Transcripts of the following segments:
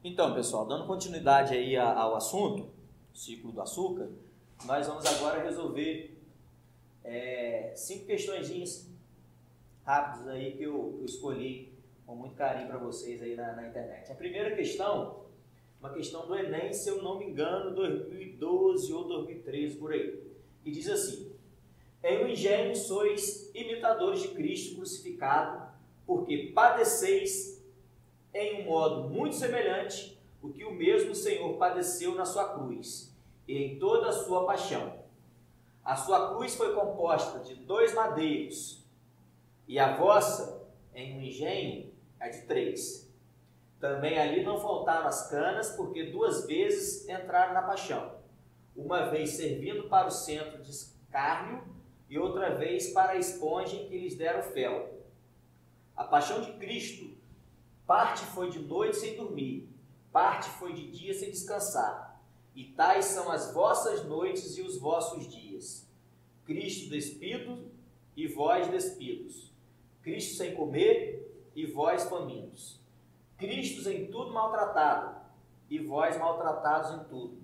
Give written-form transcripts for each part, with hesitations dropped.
Então, pessoal, dando continuidade aí ao assunto, ciclo do açúcar, nós vamos agora resolver 5 questõezinhas rápidas aí que eu escolhi com muito carinho para vocês aí na internet. A primeira questão, uma questão do Enem, se eu não me engano, 2012 ou 2013, por aí, que diz assim: em um engenho sois imitadores de Cristo crucificado, porque padeceis em um modo muito semelhante o que o mesmo Senhor padeceu na sua cruz e em toda a sua paixão. A sua cruz foi composta de 2 madeiros, e a vossa, em um engenho, é de 3. Também ali não faltaram as canas, porque 2 vezes entraram na paixão, uma vez servindo para o centro de escárnio e outra vez para a esponja em que lhes deram fel. A paixão de Cristo, parte foi de noite sem dormir, parte foi de dia sem descansar, e tais são as vossas noites e os vossos dias. Cristo despido e vós despidos, Cristo sem comer e vós famintos, Cristo em tudo maltratado e vós maltratados em tudo.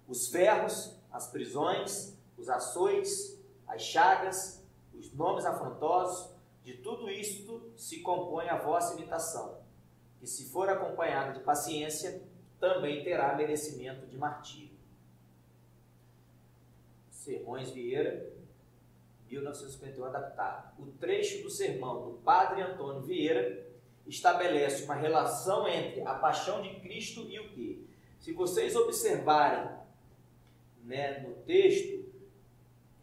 Os ferros, as prisões, os açoites, as chagas, os nomes afrontosos, de tudo isto se compõe a vossa imitação, que se for acompanhada de paciência, também terá merecimento de martírio. Sermões Vieira, 1951, adaptado. O trecho do sermão do Padre Antônio Vieira estabelece uma relação entre a paixão de Cristo e o quê? Se vocês observarem, no texto,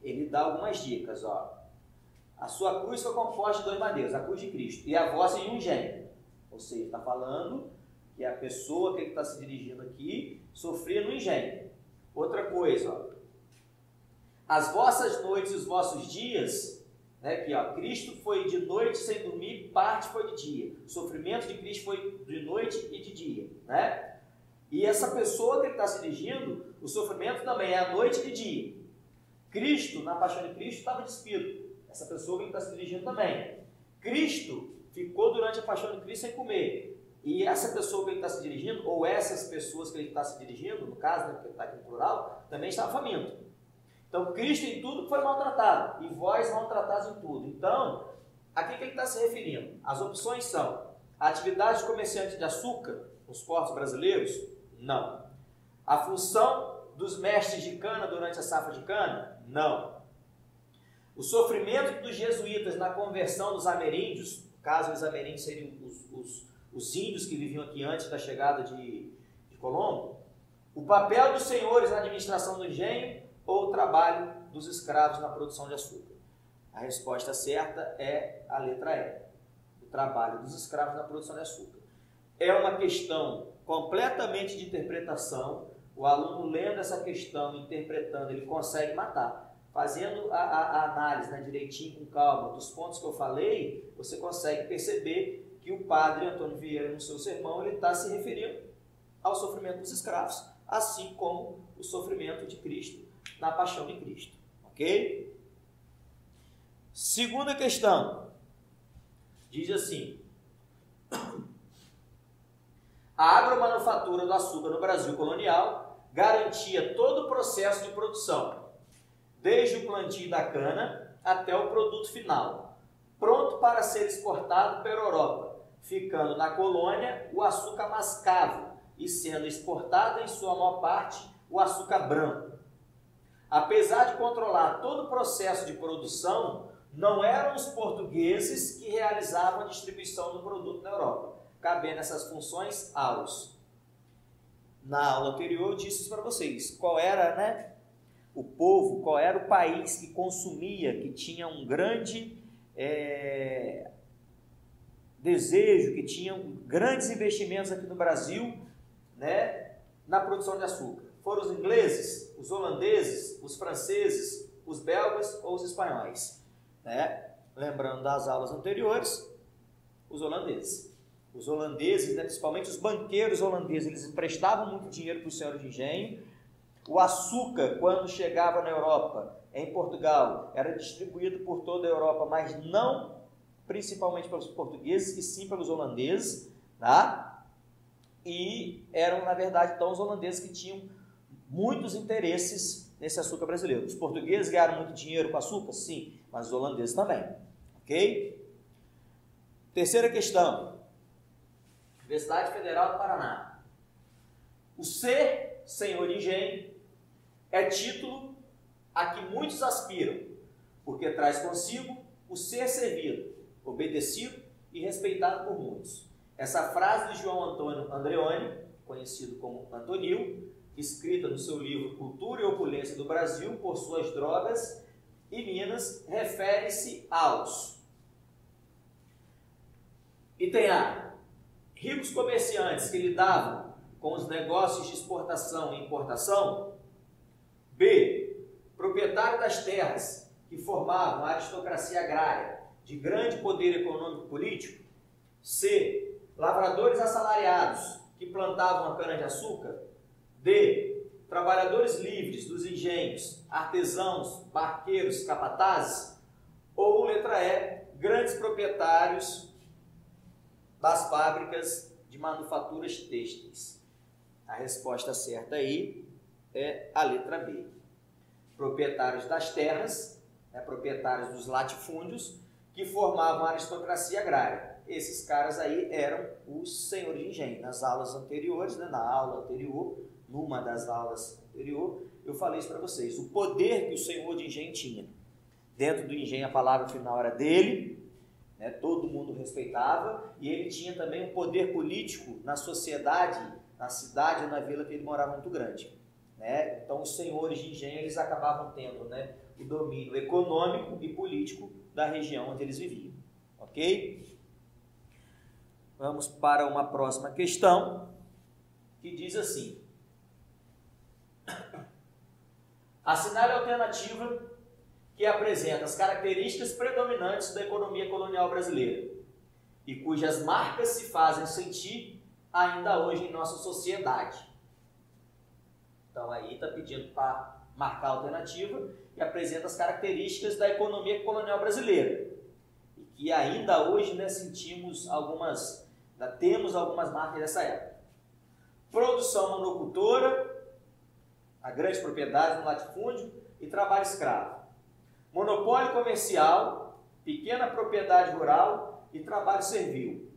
ele dá algumas dicas. A sua cruz foi composta de 2 madeiros, a cruz de Cristo, e a vossa em um engenho. Ou seja, está falando que a pessoa que ele está se dirigindo aqui sofria no engenho. Outra coisa, as vossas noites e os vossos dias, Cristo foi de noite sem dormir, parte foi de dia. O sofrimento de Cristo foi de noite e de dia, E essa pessoa que ele está se dirigindo, o sofrimento também é à noite e de dia. Cristo, na paixão de Cristo, estava despido. Essa pessoa que ele está se dirigindo também. Cristo ficou durante a paixão de Cristo sem comer. E essa pessoa que ele está se dirigindo, ou essas pessoas que ele está se dirigindo, no caso, porque ele está aqui no plural, também estava faminto. Então, Cristo em tudo foi maltratado, e vós maltratados em tudo. Então, aqui que ele está se referindo? As opções são: a atividade de comerciante de açúcar nos portos brasileiros? Não. A função dos mestres de cana durante a safra de cana? Não. O sofrimento dos jesuítas na conversão dos ameríndios, no caso os ameríndios seriam os índios que viviam aqui antes da chegada de Colombo. O papel dos senhores na administração do engenho ou o trabalho dos escravos na produção de açúcar? A resposta certa é a letra E, o trabalho dos escravos na produção de açúcar. É uma questão completamente de interpretação. O aluno lendo essa questão, interpretando, ele consegue matar. Fazendo a análise direitinho, com calma, dos pontos que eu falei, você consegue perceber que o Padre Antônio Vieira, no seu sermão, ele está se referindo ao sofrimento dos escravos, assim como o sofrimento de Cristo na paixão de Cristo. Ok? Segunda questão. Diz assim: a agromanufatura do açúcar no Brasil colonial garantia todo o processo de produção, desde o plantio da cana até o produto final, pronto para ser exportado para a Europa, ficando na colônia o açúcar mascavo e sendo exportado em sua maior parte o açúcar branco. Apesar de controlar todo o processo de produção, não eram os portugueses que realizavam a distribuição do produto na Europa, cabendo essas funções aos. Na aula anterior eu disse isso para vocês, qual era, o povo, qual era o país que consumia, que tinha um grande desejo, que tinha grandes investimentos aqui no Brasil, na produção de açúcar. Foram os ingleses, os holandeses, os franceses, os belgas ou os espanhóis? Lembrando das aulas anteriores, os holandeses. Os holandeses, principalmente os banqueiros holandeses, eles emprestavam muito dinheiro para os senhores de engenho. O açúcar, quando chegava na Europa, em Portugal, era distribuído por toda a Europa, mas não principalmente pelos portugueses, e sim pelos holandeses, e eram, na verdade, então, os holandeses que tinham muitos interesses nesse açúcar brasileiro. Os portugueses ganharam muito dinheiro com açúcar? Sim, mas os holandeses também. Ok? Terceira questão. Universidade Federal do Paraná. O ser senhor de engenho é título a que muitos aspiram, porque traz consigo o ser servido, obedecido e respeitado por muitos. Essa frase de João Antônio Andreoni, conhecido como Antonil, escrita no seu livro Cultura e Opulência do Brasil por suas drogas e minas, refere-se aos: item A, ricos comerciantes que lidavam com os negócios de exportação e importação. B, proprietário das terras que formavam a aristocracia agrária de grande poder econômico e político. C, lavradores assalariados que plantavam a cana-de-açúcar. D, trabalhadores livres dos engenhos, artesãos, barqueiros, capatazes. Ou letra E, grandes proprietários das fábricas de manufaturas têxteis. A resposta certa aí é a letra B. Proprietários das terras, proprietários dos latifúndios, que formavam a aristocracia agrária. Esses caras aí eram os senhores de engenho. Nas aulas anteriores, na aula anterior, numa das aulas anteriores, eu falei isso para vocês. O poder que o senhor de engenho tinha. Dentro do engenho, a palavra final era dele, todo mundo respeitava, e ele tinha também um poder político na sociedade, na cidade ou na vila que ele morava muito grande. Então, os senhores de engenho eles acabavam tendo o domínio econômico e político da região onde eles viviam. Ok? Vamos para uma próxima questão, que diz assim: assinale a alternativa que apresenta as características predominantes da economia colonial brasileira e cujas marcas se fazem sentir ainda hoje em nossa sociedade. Então, aí está pedindo para marcar a alternativa e apresenta as características da economia colonial brasileira. E que ainda hoje temos algumas marcas dessa época. Produção monocultora, a grande propriedade no latifúndio e trabalho escravo. Monopólio comercial, pequena propriedade rural e trabalho servil.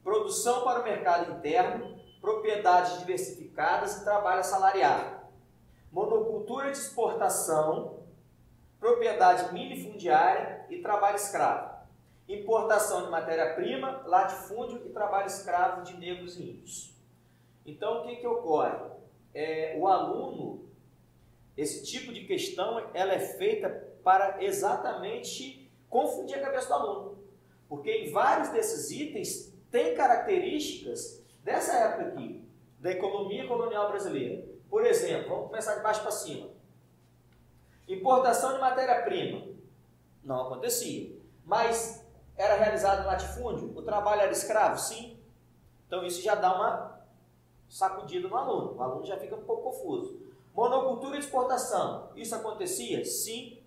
Produção para o mercado interno, propriedades diversificadas e trabalho assalariado. Monocultura de exportação, propriedade minifundiária e trabalho escravo. Importação de matéria-prima, latifúndio e trabalho escravo de negros e índios. Então, o que ocorre? O aluno, esse tipo de questão, ela é feita para exatamente confundir a cabeça do aluno. Porque em vários desses itens tem características dessa época aqui, da economia colonial brasileira. Por exemplo, vamos começar de baixo para cima. Importação de matéria-prima. Não acontecia. Mas era realizado no latifúndio? O trabalho era escravo? Sim. Então isso já dá uma sacudida no aluno. O aluno já fica um pouco confuso. Monocultura de exportação. Isso acontecia? Sim.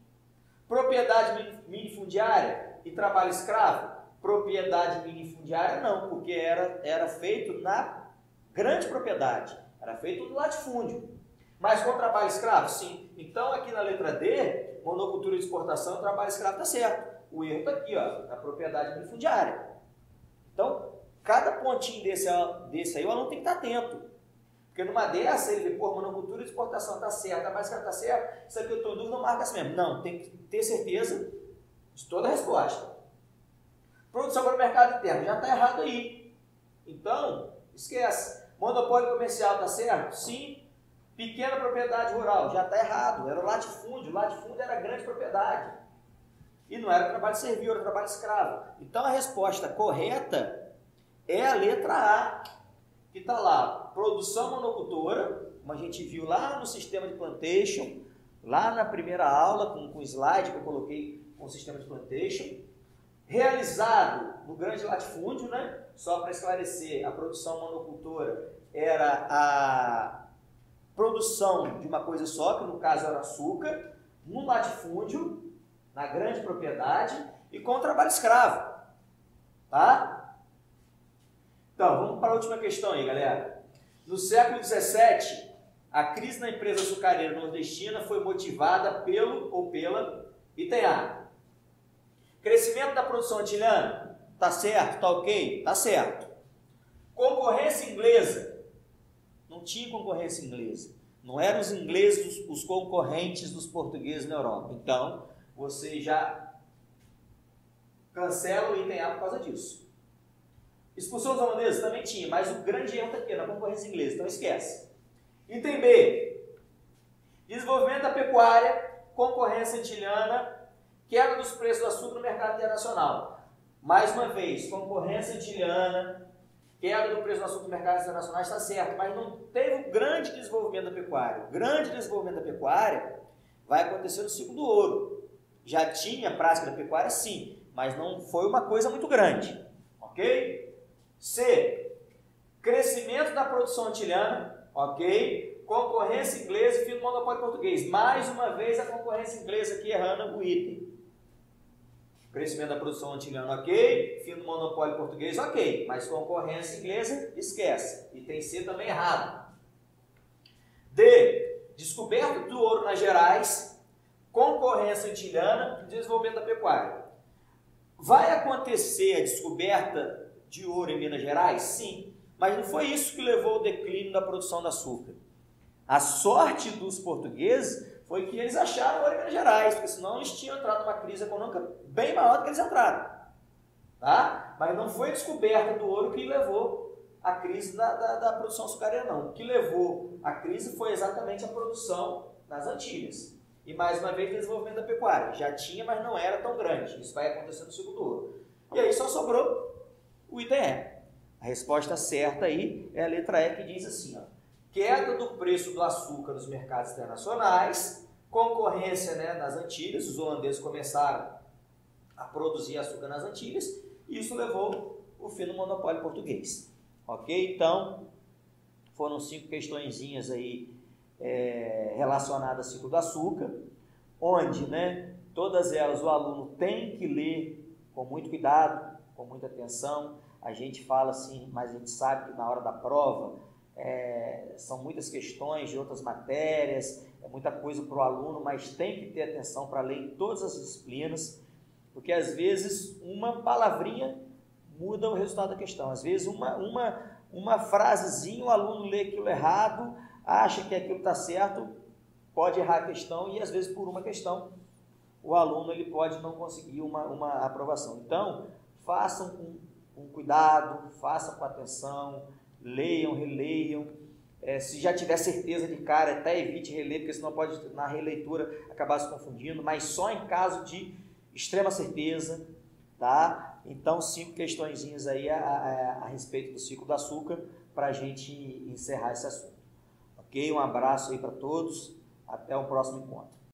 Propriedade minifundiária e trabalho escravo? Propriedade minifundiária não, porque era feito na grande propriedade. Era feito no latifúndio. Mas com trabalho escravo? Sim. Então, aqui na letra D, monocultura de exportação, trabalho escravo está certo. O erro está aqui, na propriedade minifundiária. Então, cada pontinho desse aí, o aluno tem que estar atento. Porque numa dessa, ele vê, monocultura de exportação está certo, trabalho escravo está certo, isso aqui eu estou em dúvida, não marca assim mesmo. Não, tem que ter certeza de toda a resposta. Produção para o mercado interno, já está errado aí. Então, esquece. Monopólio comercial está certo? Sim. Pequena propriedade rural, já está errado. Era o latifúndio era grande propriedade. E não era trabalho servil, era trabalho escravo. Então a resposta correta é a letra A, que está lá. Produção monocultora, como a gente viu lá no sistema de plantation, lá na primeira aula, com o slide que eu coloquei com o sistema de plantation, realizado no grande latifúndio, Só para esclarecer, a produção monocultora era a produção de uma coisa só, que no caso era açúcar, no latifúndio, na grande propriedade e com trabalho escravo. Tá? Então, vamos para a última questão aí, galera. No século XVII, a crise na empresa açucareira nordestina foi motivada pelo ou pela ITA. Crescimento da produção antilhana, tá certo, tá ok, tá certo. Concorrência inglesa, não tinha concorrência inglesa. Não eram os ingleses os concorrentes dos portugueses na Europa. Então, você já cancela o item A por causa disso. Expulsão dos holandeses também tinha, mas o grande erro está aqui, na concorrência inglesa, então esquece. Item B, desenvolvimento da pecuária, concorrência antilhana, queda dos preços do açúcar no mercado internacional. Mais uma vez, concorrência antilhana, queda do preço do açúcar no mercado internacional está certo, mas não teve um grande desenvolvimento da pecuária. O grande desenvolvimento da pecuária vai acontecer no ciclo do ouro. Já tinha prática da pecuária, sim, mas não foi uma coisa muito grande. Ok? C. Crescimento da produção antilhana, ok? Concorrência inglesa e fim do monopólio português. Mais uma vez a concorrência inglesa aqui errando o item. Crescimento da produção antilhana, ok? Fim do monopólio português, ok. Mas concorrência inglesa, esquece. Item C também errado. D. Descoberta do ouro nas Gerais, concorrência antilhana e desenvolvimento da pecuária. Vai acontecer a descoberta de ouro em Minas Gerais? Sim, mas não foi isso que levou ao declínio da produção de açúcar. A sorte dos portugueses foi que eles acharam ouro em Minas Gerais, porque senão eles tinham entrado numa crise econômica bem maior do que eles entraram. Tá? Mas não foi a descoberta do ouro que levou à crise da produção açucareira, não. O que levou à crise foi exatamente a produção nas Antilhas. E mais uma vez o desenvolvimento da pecuária. Já tinha, mas não era tão grande. Isso vai acontecer no ciclo do ouro. E aí só sobrou o item E. A resposta certa aí é a letra E, que diz assim, ó, queda do preço do açúcar nos mercados internacionais, concorrência, né, nas Antilhas, os holandeses começaram a produzir açúcar nas Antilhas, e isso levou o fim do monopólio português. Ok? Então, foram 5 questõezinhas aí relacionadas ao ciclo do açúcar, onde, né, todas elas o aluno tem que ler com muito cuidado, com muita atenção. A gente fala assim, mas a gente sabe que na hora da prova são muitas questões de outras matérias, é muita coisa para o aluno, mas tem que ter atenção para ler em todas as disciplinas, porque às vezes uma palavrinha muda o resultado da questão. Às vezes uma frasezinha, o aluno lê aquilo errado, acha que aquilo está certo, pode errar a questão, e às vezes por uma questão o aluno ele pode não conseguir uma aprovação. Então, façam com cuidado, façam com atenção, leiam, releiam. Se já tiver certeza de cara, até evite reler, porque senão pode, na releitura, acabar se confundindo, mas só em caso de extrema certeza, tá? Então, 5 questõezinhas aí a respeito do ciclo do açúcar, para a gente encerrar esse assunto. Ok? Um abraço aí para todos, até o próximo encontro.